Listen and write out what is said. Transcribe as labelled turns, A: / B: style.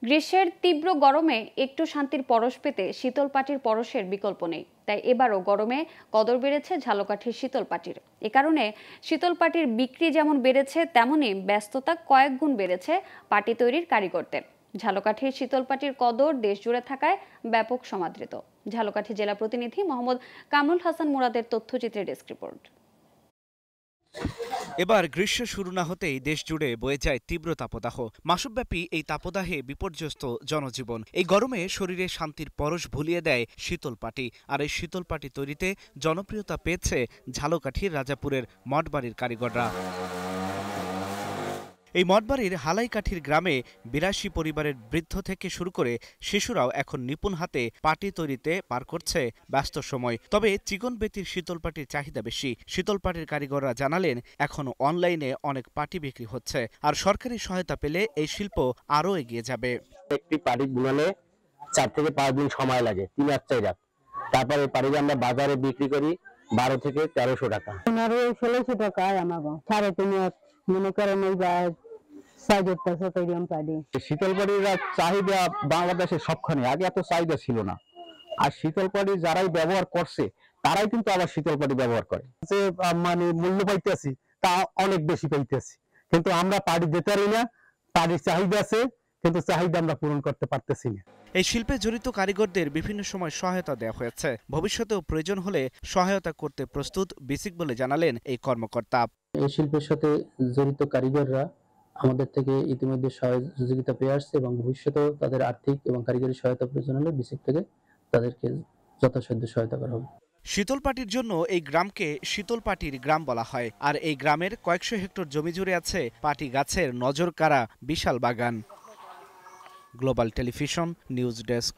A: গ্রীষ্মের তীব্র গরমে একটু শান্তির পরশ পেতে শীতল পাটির পরশের বিকল্প নেই। তাই এবারও গরমে কদর বেড়েছে ঝালকাঠির শীতল পাটির। এ কারণে শীতল পাটির বিক্রি যেমন বেড়েছে, তেমনি ব্যস্ততা কয়েক গুণ বেড়েছে পাটি তৈরির কারিগরদের। ঝালকাঠির শীতল পাটির কদর দেশ জুড়ে থাকায় ব্যাপক সমাদৃত। ঝালকাঠি জেলা প্রতিনিধি মোহাম্মদ কামরুল হাসান মুরাদের তথ্যচিত্রে ডেস্ক রিপোর্ট।
B: এবার গ্রীষ্ম শুরু না হতেই দেশ জুড়ে বয়ে যায় তীব্র তাপদাহ। মাসব্যাপী এই তাপদাহে বিপর্যস্ত জনজীবন। এই গরমে শরীরে শান্তির পরশ ভুলিয়ে দেয় শীতল পাটি। আর এই শীতল পাটি তৈরিতে জনপ্রিয়তা পেয়েছে ঝালকাঠির রাজাপুরের মঠবাড়ির কারিগররা। এই মঠবাড়ির হালাইকাঠির গ্রামে ৮২ পরিবারের বৃদ্ধ থেকে শুরু করে শিশুরাও এখন নিপুণ হাতে পাটি তৈরিতে পার করছে ব্যস্ত সময়। তবে চিকন বেতির শীতল পাটির চাহিদা বেশি। শীতল পাটির কারিগররা জানালেন, এখন অনলাইনে অনেক পাটি বিক্রি হচ্ছে, আর সরকারি সহায়তা পেলে এই শিল্প আরও এগিয়ে যাবে।
C: একটি পাটি বুনালে ৪ থেকে ৫ দিন সময় লাগে, ৩-৪ রাত। তারপরে পাটি আমরা বাজারে বিক্রি করি ১২ থেকে ১৩০০ টাকা।
D: ১৫-১৬০০ টাকা আমাকে ৩.৫ মনে করেন ওই
C: শীতল পাটির চাহিদা বাংলাদেশে সবখানে, আগে এত চাহিদা ছিল না। আর শীতল পাটি যারাই ব্যবহার করছে তারাই কিন্তু আবার শীতল পাটি ব্যবহার করে। যে মানে মূল্য পাইতেছি তা অনেক বেশি পাইতেছি, কিন্তু আমরা পাটি দিতে পারি না। পাটির চাহিদা আছে, কিন্তু চাহিদা আমরা পূরণ করতে পারতেছি না।
B: এই শিল্পে জড়িত কারিগরদের বিভিন্ন সময় সহায়তা দেওয়া হয়েছে। ভবিষ্যতেও প্রয়োজন হলে সহায়তা করতে প্রস্তুত বিসিক বলে জানালেন এই কর্মকর্তা।
E: এই শিল্পের সাথে জড়িত কারিগররা আমাদের থেকে ইতিমধ্যে সহযোগিতা পেয়ে আসছে এবং ভবিষ্যতেও তাদের আর্থিক এবং কারিগরি সহায়তা প্রয়োজন হলে বিসিক থেকে তাদেরকে যথাসাধ্য সহায়তা করা হবে।
B: শীতল পাটির জন্য এই গ্রামকে শীতল পাটির গ্রাম বলা হয়। আর এই গ্রামের কয়েকশো হেক্টর জমি জুড়ে আছে পাটি গাছের নজর কাড়া বিশাল বাগান। Global television news desk.